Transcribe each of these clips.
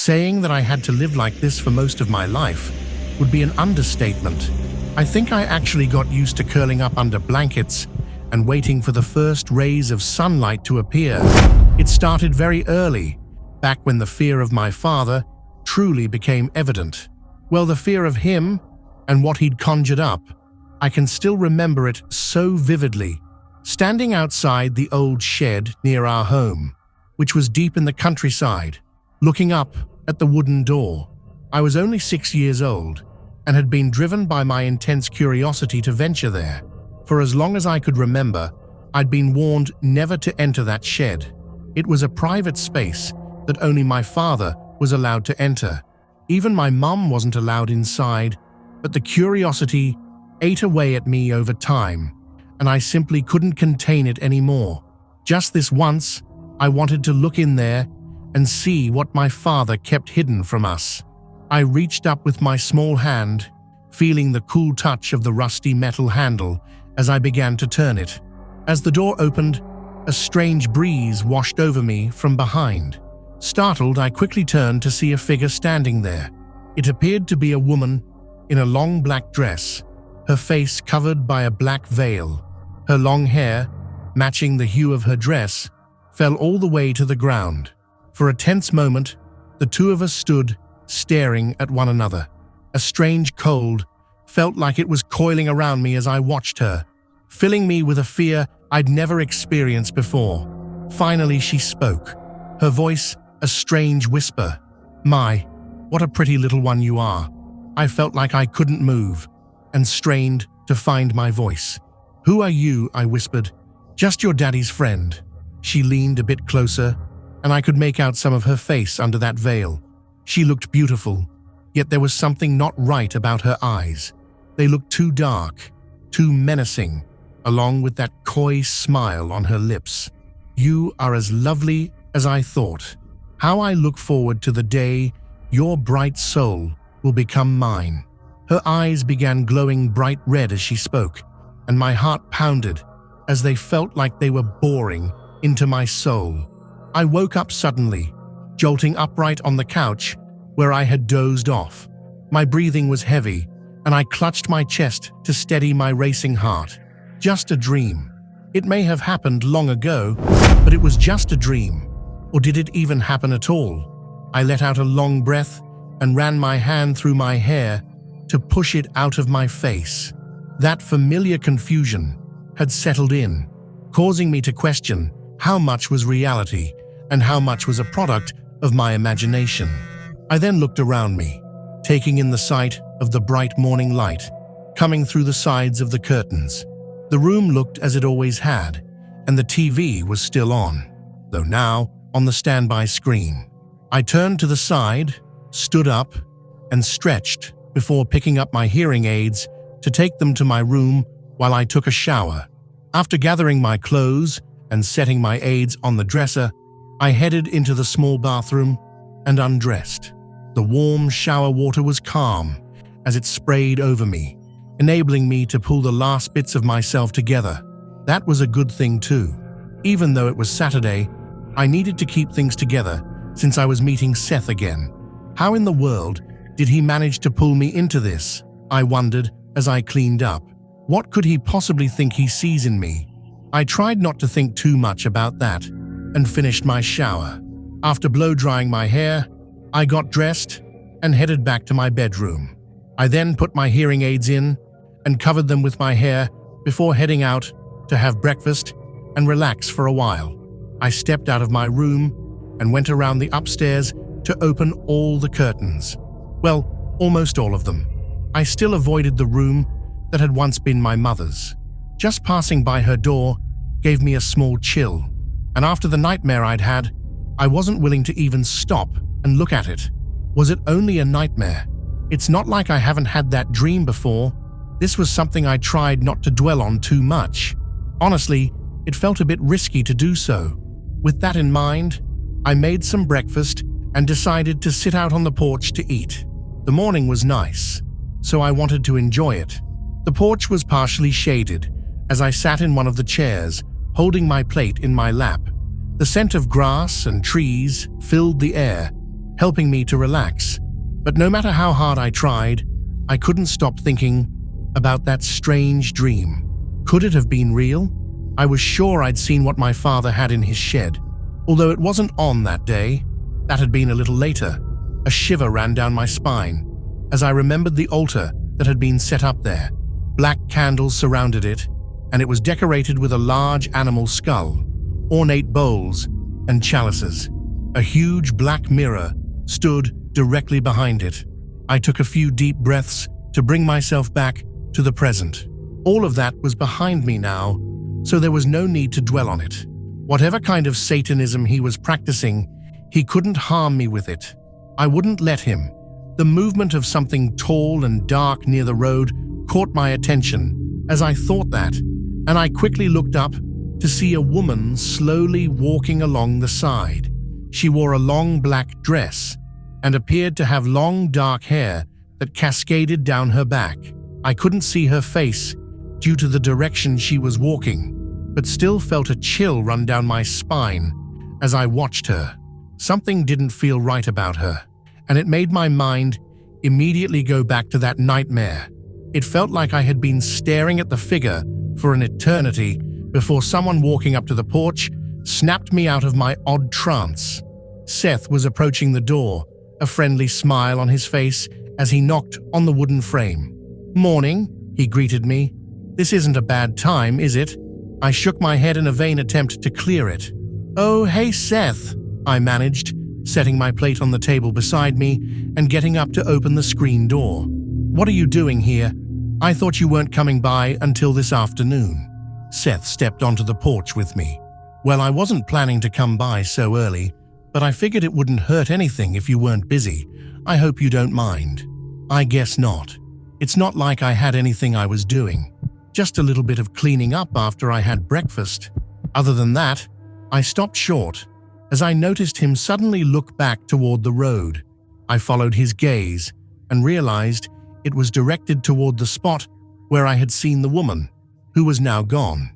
Saying that I had to live like this for most of my life would be an understatement. I think I actually got used to curling up under blankets and waiting for the first rays of sunlight to appear. It started very early, back when the fear of my father truly became evident. Well, the fear of him and what he'd conjured up. I can still remember it so vividly. Standing outside the old shed near our home, which was deep in the countryside, looking up at the wooden door. I was only 6 years old and had been driven by my intense curiosity to venture there. For as long as I could remember, I'd been warned never to enter that shed. It was a private space that only my father was allowed to enter. Even my mum wasn't allowed inside, but the curiosity ate away at me over time, and I simply couldn't contain it anymore. Just this once, I wanted to look in there and see what my father kept hidden from us. I reached up with my small hand, feeling the cool touch of the rusty metal handle as I began to turn it. As the door opened, a strange breeze washed over me from behind. Startled, I quickly turned to see a figure standing there. It appeared to be a woman in a long black dress, her face covered by a black veil. Her long hair, matching the hue of her dress, fell all the way to the ground. For a tense moment, the two of us stood, staring at one another. A strange cold felt like it was coiling around me as I watched her, filling me with a fear I'd never experienced before. Finally, she spoke, her voice a strange whisper. "My, what a pretty little one you are." I felt like I couldn't move and strained to find my voice. "Who are you?" I whispered. "Just your daddy's friend." She leaned a bit closer, and I could make out some of her face under that veil. She looked beautiful, yet there was something not right about her eyes. They looked too dark, too menacing, along with that coy smile on her lips. "You are as lovely as I thought. How I look forward to the day your bright soul will become mine." Her eyes began glowing bright red as she spoke, and my heart pounded as they felt like they were boring into my soul. I woke up suddenly, jolting upright on the couch where I had dozed off. My breathing was heavy, and I clutched my chest to steady my racing heart. Just a dream. It may have happened long ago, but it was just a dream. Or did it even happen at all? I let out a long breath and ran my hand through my hair to push it out of my face. That familiar confusion had settled in, causing me to question how much was reality and how much was a product of my imagination. I then looked around me, taking in the sight of the bright morning light coming through the sides of the curtains. The room looked as it always had, and the TV was still on, though now on the standby screen. I turned to the side, stood up, and stretched before picking up my hearing aids to take them to my room while I took a shower. After gathering my clothes and setting my aids on the dresser, I headed into the small bathroom and undressed. The warm shower water was calm as it sprayed over me, enabling me to pull the last bits of myself together. That was a good thing too. Even though it was Saturday, I needed to keep things together since I was meeting Seth again. How in the world did he manage to pull me into this? I wondered as I cleaned up. What could he possibly think he sees in me? I tried not to think too much about that and finished my shower. After blow-drying my hair, I got dressed and headed back to my bedroom. I then put my hearing aids in and covered them with my hair before heading out to have breakfast and relax for a while. I stepped out of my room and went around the upstairs to open all the curtains. Well, almost all of them. I still avoided the room that had once been my mother's. Just passing by her door gave me a small chill, and after the nightmare I'd had, I wasn't willing to even stop and look at it. Was it only a nightmare? It's not like I haven't had that dream before. This was something I tried not to dwell on too much. Honestly, it felt a bit risky to do so. With that in mind, I made some breakfast and decided to sit out on the porch to eat. The morning was nice, so I wanted to enjoy it. The porch was partially shaded as I sat in one of the chairs, holding my plate in my lap. The scent of grass and trees filled the air, helping me to relax. But no matter how hard I tried, I couldn't stop thinking about that strange dream. Could it have been real? I was sure I'd seen what my father had in his shed. Although it wasn't on that day, that had been a little later. A shiver ran down my spine as I remembered the altar that had been set up there. Black candles surrounded it, and it was decorated with a large animal skull, ornate bowls, and chalices. A huge black mirror stood directly behind it. I took a few deep breaths to bring myself back to the present. All of that was behind me now, so there was no need to dwell on it. Whatever kind of Satanism he was practicing, he couldn't harm me with it. I wouldn't let him. The movement of something tall and dark near the road caught my attention as I thought that, and I quickly looked up to see a woman slowly walking along the side. She wore a long black dress and appeared to have long dark hair that cascaded down her back. I couldn't see her face due to the direction she was walking, but still felt a chill run down my spine as I watched her. Something didn't feel right about her, and it made my mind immediately go back to that nightmare. It felt like I had been staring at the figure for an eternity before someone walking up to the porch snapped me out of my odd trance. Seth was approaching the door, a friendly smile on his face as he knocked on the wooden frame. "Morning," he greeted me. "This isn't a bad time, is it?" I shook my head in a vain attempt to clear it. "Oh, hey Seth," I managed, setting my plate on the table beside me and getting up to open the screen door. "What are you doing here? I thought you weren't coming by until this afternoon." Seth stepped onto the porch with me. "Well, I wasn't planning to come by so early, but I figured it wouldn't hurt anything if you weren't busy. I hope you don't mind." "I guess not. It's not like I had anything I was doing. Just a little bit of cleaning up after I had breakfast. Other than that," I stopped short as I noticed him suddenly look back toward the road. I followed his gaze and realized it was directed toward the spot where I had seen the woman, who was now gone.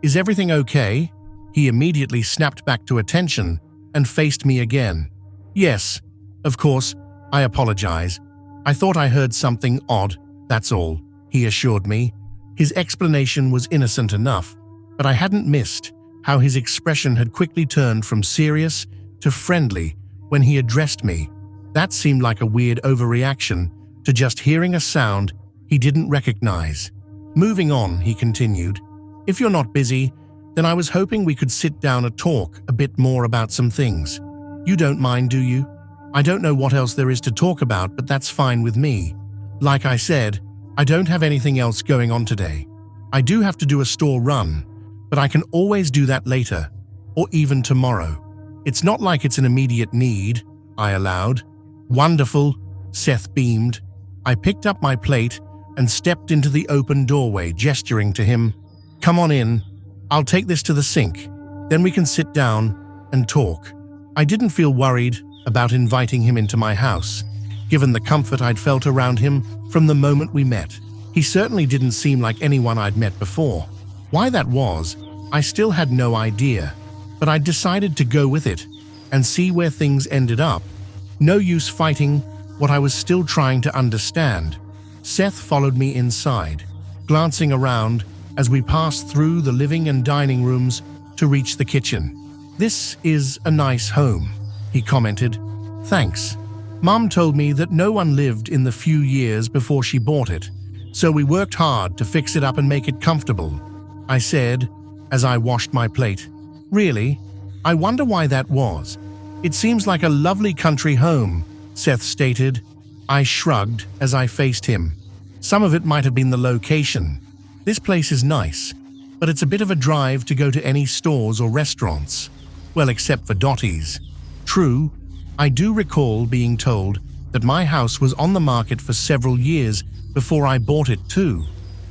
Is everything okay?" He immediately snapped back to attention and faced me again. "Yes, of course, I apologize. I thought I heard something odd, that's all," he assured me. His explanation was innocent enough, but I hadn't missed how his expression had quickly turned from serious to friendly when he addressed me. That seemed like a weird overreaction to just hearing a sound he didn't recognize. "Moving on," he continued. "If you're not busy, then I was hoping we could sit down and talk a bit more about some things. You don't mind, do you? I don't know what else there is to talk about, but that's fine with me. Like I said, I don't have anything else going on today. I do have to do a store run, but I can always do that later, or even tomorrow. It's not like it's an immediate need," I allowed. "Wonderful," Seth beamed. I picked up my plate and stepped into the open doorway, gesturing to him. "Come on in. I'll take this to the sink. Then we can sit down and talk." I didn't feel worried about inviting him into my house, given the comfort I'd felt around him from the moment we met. He certainly didn't seem like anyone I'd met before. Why that was, I still had no idea, but I decided to go with it and see where things ended up. No use fighting what I was still trying to understand. Seth followed me inside, glancing around as we passed through the living and dining rooms to reach the kitchen. "This is a nice home," he commented. "Thanks. Mom told me that no one lived in the few years before she bought it, so we worked hard to fix it up and make it comfortable," I said as I washed my plate. "Really? I wonder why that was. It seems like a lovely country home," Seth stated. I shrugged as I faced him. "Some of it might have been the location. This place is nice, but it's a bit of a drive to go to any stores or restaurants. Well, except for Dottie's. True, I do recall being told that my house was on the market for several years before I bought it too.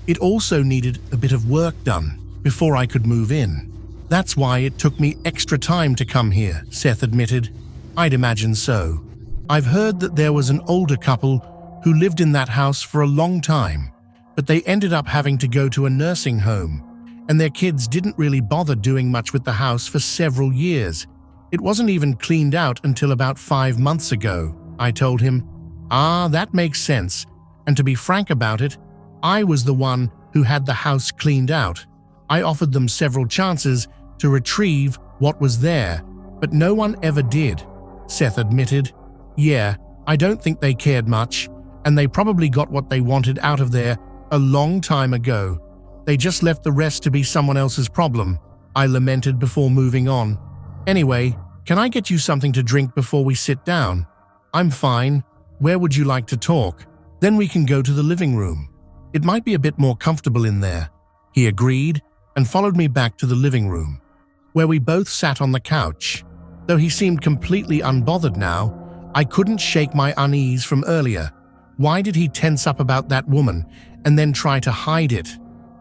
It also needed a bit of work done before I could move in. That's why it took me extra time to come here," Seth admitted. "I'd imagine so. I've heard that there was an older couple who lived in that house for a long time, but they ended up having to go to a nursing home, and their kids didn't really bother doing much with the house for several years. It wasn't even cleaned out until about 5 months ago, I told him. Ah, that makes sense. And to be frank about it, I was the one who had the house cleaned out. I offered them several chances to retrieve what was there, but no one ever did, Seth admitted. Yeah, I don't think they cared much, and they probably got what they wanted out of there a long time ago. They just left the rest to be someone else's problem, I lamented before moving on. Anyway, can I get you something to drink before we sit down? I'm fine. Where would you like to talk? Then we can go to the living room. It might be a bit more comfortable in there. He agreed and followed me back to the living room, where we both sat on the couch. Though he seemed completely unbothered now, I couldn't shake my unease from earlier. Why did he tense up about that woman and then try to hide it?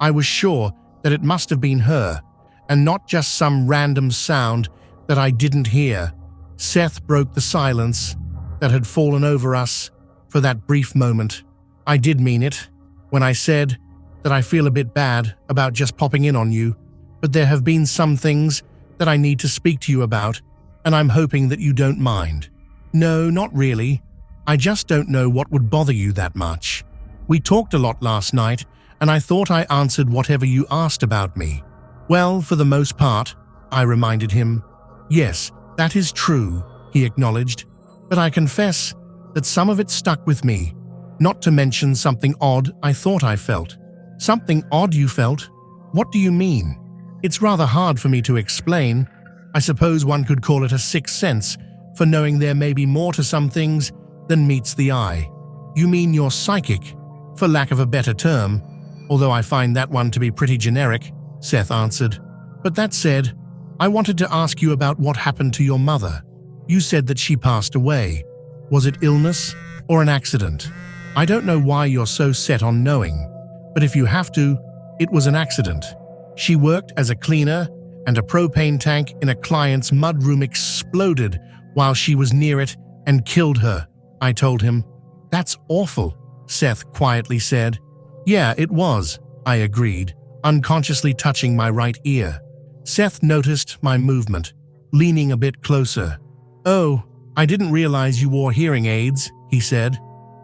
I was sure that it must have been her, and not just some random sound that I didn't hear. Seth broke the silence that had fallen over us for that brief moment. I did mean it when I said that I feel a bit bad about just popping in on you, but there have been some things that I need to speak to you about, and I'm hoping that you don't mind. No, not really. I just don't know what would bother you that much. We talked a lot last night, and I thought I answered whatever you asked about me. Well, for the most part, I reminded him. Yes, that is true, he acknowledged, but I confess that some of it stuck with me, not to mention something odd I thought I felt. Something odd you felt? What do you mean? It's rather hard for me to explain. I suppose one could call it a sixth sense for knowing there may be more to some things than meets the eye. You mean you're psychic, for lack of a better term, although I find that one to be pretty generic, Seth answered. But that said, I wanted to ask you about what happened to your mother. You said that she passed away. Was it illness or an accident? I don't know why you're so set on knowing, but if you have to, it was an accident. She worked as a cleaner, and a propane tank in a client's mudroom exploded while she was near it and killed her, I told him. That's awful, Seth quietly said. Yeah, it was, I agreed, unconsciously touching my right ear. Seth noticed my movement, leaning a bit closer. Oh, I didn't realize you wore hearing aids, he said.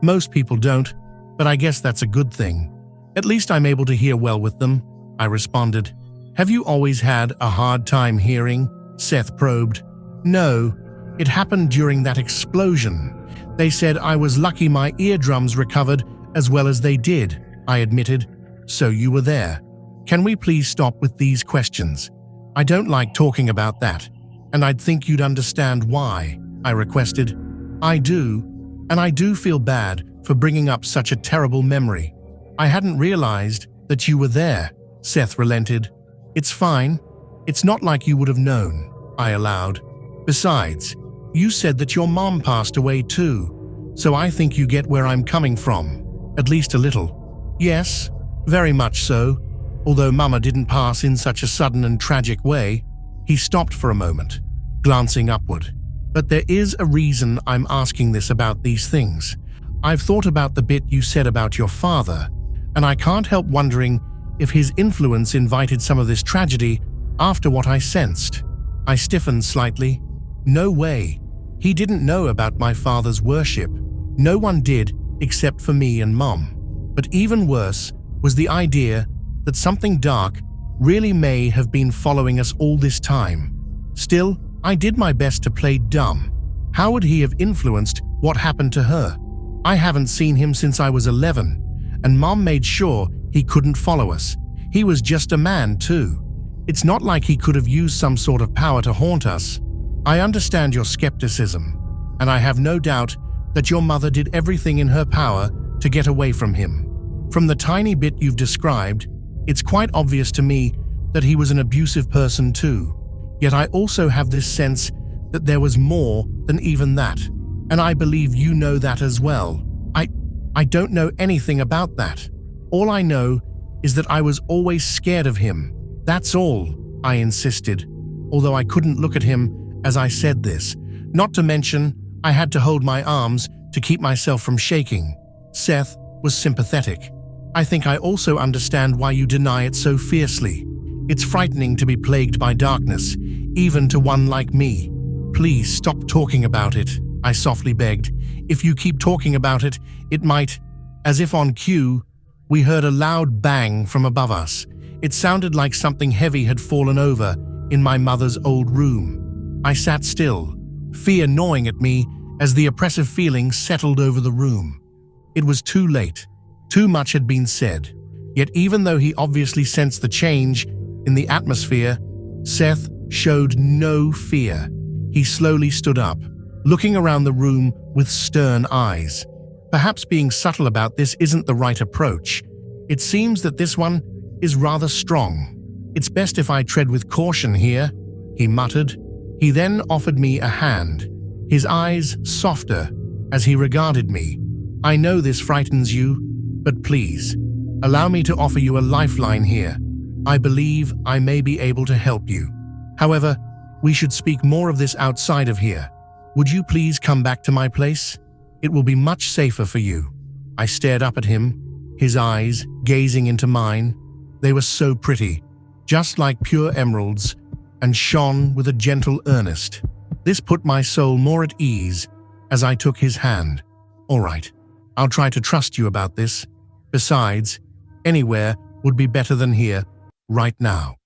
Most people don't, but I guess that's a good thing. At least I'm able to hear well with them, I responded. Have you always had a hard time hearing? Seth probed. No, it happened during that explosion. They said I was lucky my eardrums recovered as well as they did, I admitted. So you were there. Can we please stop with these questions? I don't like talking about that, and I'd think you'd understand why, I requested. I do, and I do feel bad for bringing up such a terrible memory. I hadn't realized that you were there, Seth relented. It's fine. It's not like you would have known, I allowed. Besides, you said that your mom passed away too, so I think you get where I'm coming from, at least a little. Yes, very much so, although Mama didn't pass in such a sudden and tragic way. He stopped for a moment, glancing upward. But there is a reason I'm asking this about these things. I've thought about the bit you said about your father, and I can't help wondering if his influence invited some of this tragedy after what I sensed. I stiffened slightly. No way. He didn't know about my father's worship. No one did except for me and Mom. But even worse was the idea that something dark really may have been following us all this time. Still, I did my best to play dumb. How would he have influenced what happened to her? I haven't seen him since I was 11, and Mom made sure he couldn't follow us. He was just a man too. It's not like he could have used some sort of power to haunt us. I understand your skepticism, and I have no doubt that your mother did everything in her power to get away from him. From the tiny bit you've described, it's quite obvious to me that he was an abusive person too. Yet I also have this sense that there was more than even that, and I believe you know that as well. I don't know anything about that. All I know is that I was always scared of him. That's all, I insisted, although I couldn't look at him as I said this. Not to mention, I had to hold my arms to keep myself from shaking. Seth was sympathetic. I think I also understand why you deny it so fiercely. It's frightening to be plagued by darkness, even to one like me. Please stop talking about it, I softly begged. If you keep talking about it, it might. As if on cue, we heard a loud bang from above us. It sounded like something heavy had fallen over in my mother's old room. I sat still, fear gnawing at me as the oppressive feeling settled over the room. It was too late. Too much had been said. Yet even though he obviously sensed the change in the atmosphere, Seth showed no fear. He slowly stood up, looking around the room with stern eyes. Perhaps being subtle about this isn't the right approach. It seems that this one is rather strong. It's best if I tread with caution here, he muttered. He then offered me a hand, his eyes softer as he regarded me. I know this frightens you, but please, allow me to offer you a lifeline here. I believe I may be able to help you. However, we should speak more of this outside of here. Would you please come back to my place? It will be much safer for you. I stared up at him, his eyes gazing into mine. They were so pretty, just like pure emeralds, and shone with a gentle earnest. This put my soul more at ease as I took his hand. All right, I'll try to trust you about this. Besides, anywhere would be better than here, right now.